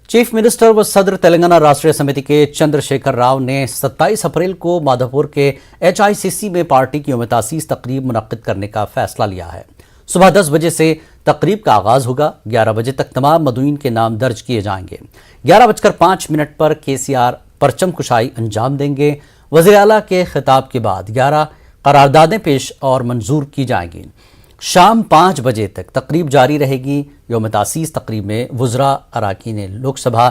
Chief minister व सदर तेलंगाना राष्ट्रीय समिति के चंद्रशेखर राव ने 27 अप्रैल को माधोपुर के HICC में पार्टी की 39 तकरीब मुनक्किद करने का फैसला लिया है। सुबह 10 बजे से तकरीब का आगाज होगा। 11 बजे तक तमाम मदऊइन के नाम दर्ज किए जाएंगे। 11:05 पर KCR परचम कुशाई अंजाम देंगे। वज़ीर आला के खिताब के बाद 11 करारदादें पेश और मंजूर की जाएंगी। शाम 5 बजे तक तकरीब जारी रहेगी। यौम तासीस तकरीब में वुज़रा, अराकीन लोकसभा,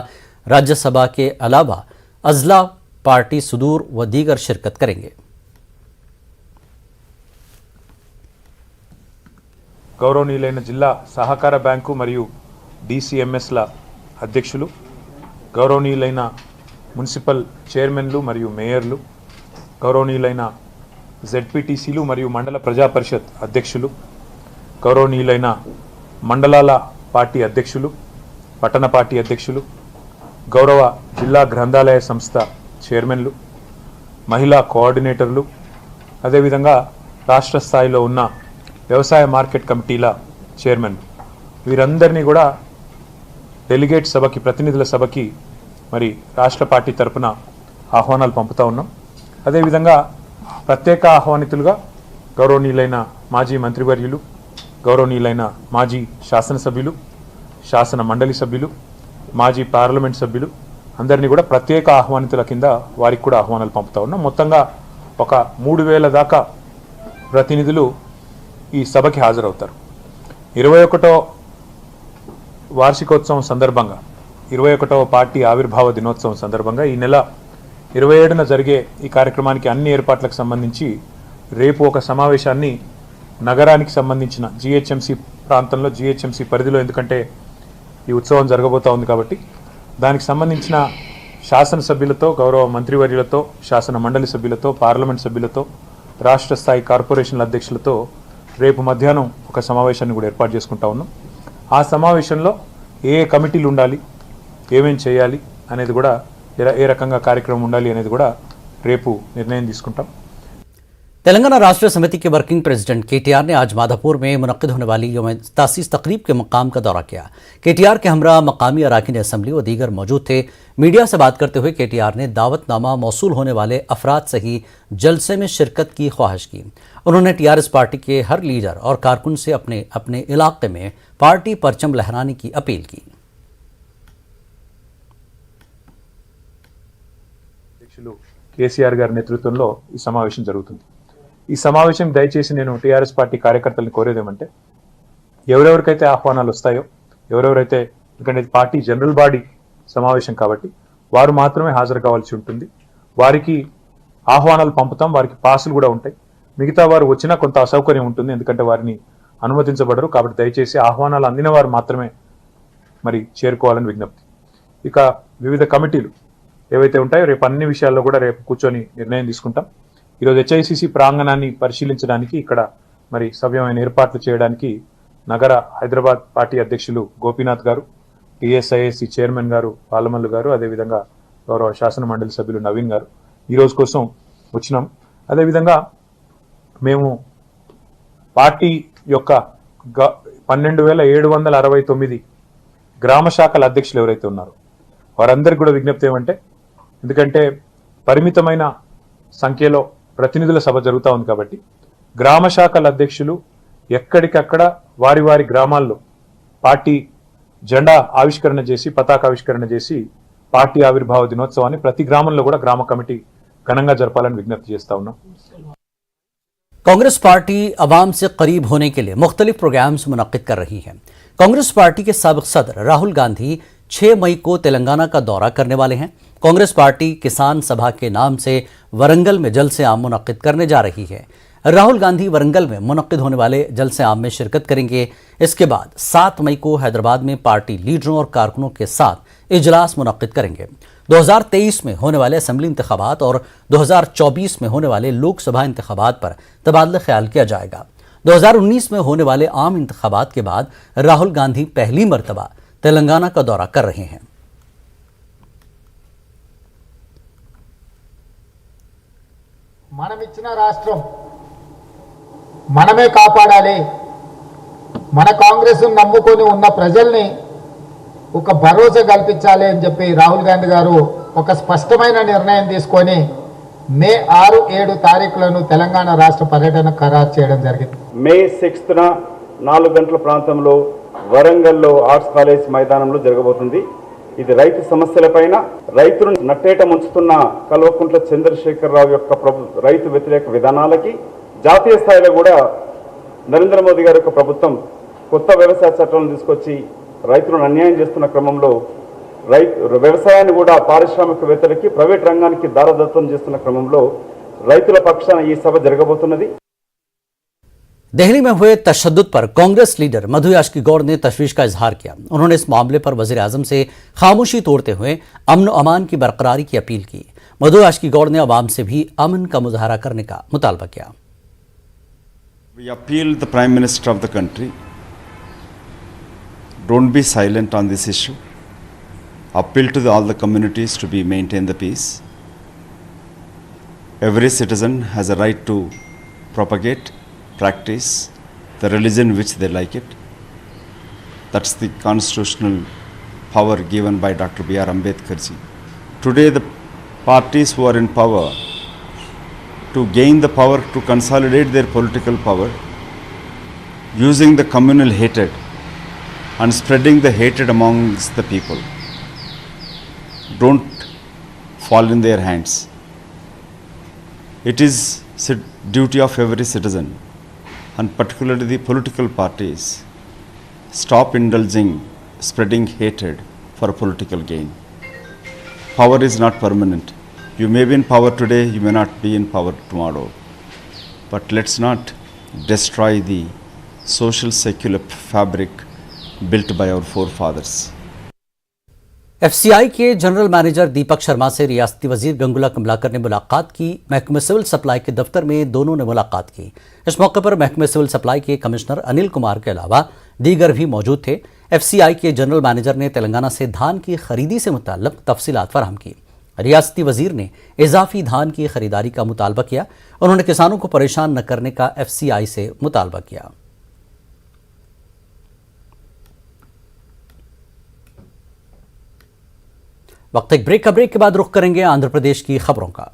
राज्यसभा के अलावा अज़ला, पार्टी सुदूर व दीगर शिरकत करेंगे। గౌరవనీయులైన జిల్లా సహకార బ్యాంకు మరియు DCMSల అధ్యక్షులు, గౌరవనీయులైన మున్సిపల్ చైర్మన్లు మరియు మేయర్లు, గౌరవనీయులైన ZPTCలు మరియు మండల ప్రజా పరిషత్ అధ్యక్షులు, గౌరవనీయులైన మండలాల పార్టీ అధ్యక్షులు, పట్టణ పార్టీ అధ్యక్షులు, గౌరవ జిల్లా గ్రంథాలయ సంస్థ చైర్మన్లు, మహిళా కోఆర్డినేటర్లు, అదేవిధంగా రాష్ట్ర స్థాయిలో ఉన్న వ్యవసాయ మార్కెట్ కమిటీల చైర్మన్, వీరందరినీ కూడా డెలిగేట్ సభకి, ప్రతినిధుల సభకి మరి రాష్ట్ర పార్టీ తరపున ఆహ్వానాలు పంపుతా ఉన్నాం. అదేవిధంగా ప్రత్యేక ఆహ్వానితులుగా గౌరవనీయులైన మాజీ మంత్రివర్యులు, గౌరవనీయులైన మాజీ శాసనసభ్యులు, శాసన మండలి సభ్యులు, మాజీ పార్లమెంట్ సభ్యులు అందరినీ కూడా ప్రత్యేక ఆహ్వానితుల కింద వారికి కూడా ఆహ్వానాలు పంపుతా ఉన్నాం. మొత్తంగా ఒక 3000 దాకా ప్రతినిధులు ఈ సభకి హాజరవుతారు. 21వ వార్షికోత్సవం సందర్భంగా, 21వ పార్టీ ఆవిర్భావ దినోత్సవం సందర్భంగా ఈ నెల 27న జరిగే ఈ కార్యక్రమానికి అన్ని ఏర్పాట్లకు సంబంధించి రేపు ఒక సమావేశాన్ని నగరానికి సంబంధించిన GHMC ప్రాంతంలో, GHMC పరిధిలో, ఎందుకంటే ఈ ఉత్సవం జరగబోతా ఉంది కాబట్టి దానికి సంబంధించిన శాసనసభ్యులతో, గౌరవ మంత్రివర్యులతో, శాసన మండలి సభ్యులతో, పార్లమెంట్ సభ్యులతో, రాష్ట్ర స్థాయి కార్పొరేషన్ల అధ్యక్షులతో రేపు మధ్యాహ్నం ఒక సమావేశాన్ని కూడా ఏర్పాటు చేసుకుంటా ఉన్నాం. ఆ సమావేశంలో ఏ కమిటీలు ఉండాలి, ఏమేం చేయాలి అనేది కూడా, ఏ రకంగా కార్యక్రమం ఉండాలి అనేది కూడా రేపు నిర్ణయం తీసుకుంటాం. तेलंगाना राष्ट्रीय समिति के वर्किंग प्रेसिडेंट KTR ने आज माधोपुर में मुनक्किद होने वाली यौम तासीस तकरीब के मकाम का दौरा किया। KTR के हमरा मकामी अराकीन असम्बली व दीगर मौजूद थे। मीडिया से बात करते हुए KTR ने दावतनामा मौसूल होने वाले अफराद से ही जलसे में शिरकत की ख्वाहिश की। उन्होंने TRS पार्टी के हर लीडर और कारकुन से अपने अपने इलाके में पार्टी परचम लहराने की अपील की। KCR గారి నేతృత్వంలో ఈ సమావేశం జరుగుతుంది. ఈ సమావేశం దయచేసి నేను TRS పార్టీ కార్యకర్తలను కోరేదేమంటే, ఎవరెవరికైతే ఆహ్వానాలు వస్తాయో, ఎవరెవరైతే, ఎందుకంటే పార్టీ జనరల్ బాడీ సమావేశం కాబట్టి వారు మాత్రమే హాజరు కావాల్సి ఉంటుంది. వారికి ఆహ్వానాలు పంపుతాం, వారికి పాసులు కూడా ఉంటాయి. మిగతా వారు వచ్చినా కొంత అసౌకర్యం ఉంటుంది, ఎందుకంటే వారిని అనుమతించబడరు. కాబట్టి దయచేసి ఆహ్వానాలు అందిన వారు మాత్రమే మరి చేరుకోవాలని విజ్ఞప్తి. ఇక వివిధ కమిటీలు ఏవైతే ఉంటాయో రేపు అన్ని విషయాల్లో కూడా రేపు కూర్చొని నిర్ణయం తీసుకుంటాం. ఈరోజు HICC ప్రాంగణాన్ని పరిశీలించడానికి, ఇక్కడ మరి సవ్యమైన ఏర్పాట్లు చేయడానికి నగర హైదరాబాద్ పార్టీ అధ్యక్షులు గోపీనాథ్ గారు, TSIAC చైర్మన్ గారు పాలమల్లు గారు, అదేవిధంగా గౌరవ శాసన మండలి సభ్యులు నవీన్ గారు ఈ రోజు కోసం వచ్చినాం. అదేవిధంగా మేము పార్టీ యొక్క 12,769 గ్రామ శాఖల అధ్యక్షులు ఎవరైతే ఉన్నారో వారందరికీ కూడా విజ్ఞప్తి ఏమంటే, ఎందుకంటే పరిమితమైన సంఖ్యలో ప్రతినిధుల సభ జరుగుతూ ఉంది కాబట్టి గ్రామ శాఖల అధ్యక్షులు ఎక్కడికక్కడ వారి వారి గ్రామాల్లో పార్టీ జెండా ఆవిష్కరణ చేసి, పతాకావిష్కరణ చేసి పార్టీ ఆవిర్భావ దినోత్సవాన్ని ప్రతి గ్రామంలో కూడా గ్రామ కమిటీ ఘనంగా జరపాలని విజ్ఞప్తి చేస్తా ఉన్నాం. कांग्रेस पार्टी अवाम से करीब होने के लिए मुख्तलिफ प्रोग्राम्स मुनक्किद कर रही है। कांग्रेस पार्टी के साबिक सदर राहुल गांधी 6 मई को तेलंगाना का दौरा करने वाले हैं। कांग्रेस पार्टी किसान सभा के नाम से वरंगल में जलसे आम मुनक्किद करने जा रही है। राहुल गांधी वरंगल में मुनक्किद होने वाले जलसे आम में शिरकत करेंगे। इसके बाद 7 मई को हैदराबाद में पार्टी लीडरों और कारकुनों के साथ इजलास मुनक्किद करेंगे। 2023 में होने वाले असेंबली इंतखाबात और 2024 में होने वाले लोकसभा इंतखाबात पर तबादला ख्याल किया जाएगा। 2019 में होने वाले आम इंतखाबात के बाद राहुल गांधी पहली मरतबा तेलंगाना का दौरा कर रहे हैं। మనమిచ్చిన రాష్ట్రం మనమే కాపాడాలి, మన కాంగ్రెస్ నమ్ముకొని ఉన్న ప్రజల్ని ఒక భరోసా కల్పించాలి అని చెప్పి రాహుల్ గాంధీ గారు ఒక స్పష్టమైన నిర్ణయం తీసుకొని మే 6-7 తారీఖులను తెలంగాణ రాష్ట్ర పర్యటన ఖరారు చేయడం జరిగింది. మే 6న 4 గంటల ప్రాంతంలో వరంగల్లో ఆర్ట్స్ కాలేజ్ మైదానంలో జరగబోతుంది. ఇది రైతు సమస్యలపైన రైతులను నట్టేట ముంచుతున్న కల్వకుంట్ల చంద్రశేఖరరావు యొక్క రైతు వ్యతిరేక విధానాలకి జాతీయ స్థాయిలో కూడా నరేంద్ర మోదీ గారి యొక్క ప్రభుత్వం కొత్త వ్యవసాయ చట్టాలను తీసుకొచ్చి రైతులను అన్యాయం చేస్తున్న క్రమంలో వ్యవసాయాన్ని కూడా పారిశ్రామికవేత్తలకి ప్రైవేట్ రంగానికి దారదత్తం చేస్తున్న క్రమంలో రైతుల పక్షాన ఈ సభ జరగబోతున్నది. दिल्ली में हुए तशद्दुद पर कांग्रेस लीडर मधु याष्की गौड़ ने तशवीश का इजहार किया। उन्होंने इस मामले पर वजीर आजम से खामोशी तोड़ते हुए अमन अमान की बरकरारी की अपील की। मधु याष्की गौड़ ने अवाम से भी अमन का मुजाहरा करने का मुतालबा किया। We appeal the Prime Minister of the country, don't be silent on this issue. Appeal to all the communities to maintain the peace. Every citizen has a right to propagate, practice the religion which they like it. That's the constitutional power given by Dr. B.R. Ambedkar ji. Today the parties who are in power, to gain the power to consolidate their political power, using the communal hatred and spreading the hatred amongst the people, don't fall in their hands. It is duty of every citizen, and particularly the political parties, stop indulging, spreading hatred for political gain. Power is not permanent. You may be in power today, you may not be in power tomorrow. But let's not destroy the social secular fabric built by our forefathers. FCI के general manager Deepak Sharma से रियासती वजीर गंगुला कमलाकर ने मुलाकात की। महकमे civil supply के दफ्तर में दोनों ने मुलाकात की। इस मौके पर महकमे सिविल सप्लाई के कमिश्नर अनिल कुमार के अलावा दीगर भी मौजूद थे। एफसीआई के जनरल मैनेजर ने तेलंगाना से धान की खरीदी से मुताल्लिक तफसीलात फराहम की। रियासती वजीर ने इजाफी धान की खरीदारी का मुतालबा किया। उन्होंने किसानों को परेशान न करने का एफसीआई से मुतालबा किया। वक्त एक ब्रेक के बाद रुख करेंगे आंध्र प्रदेश की खबरों का।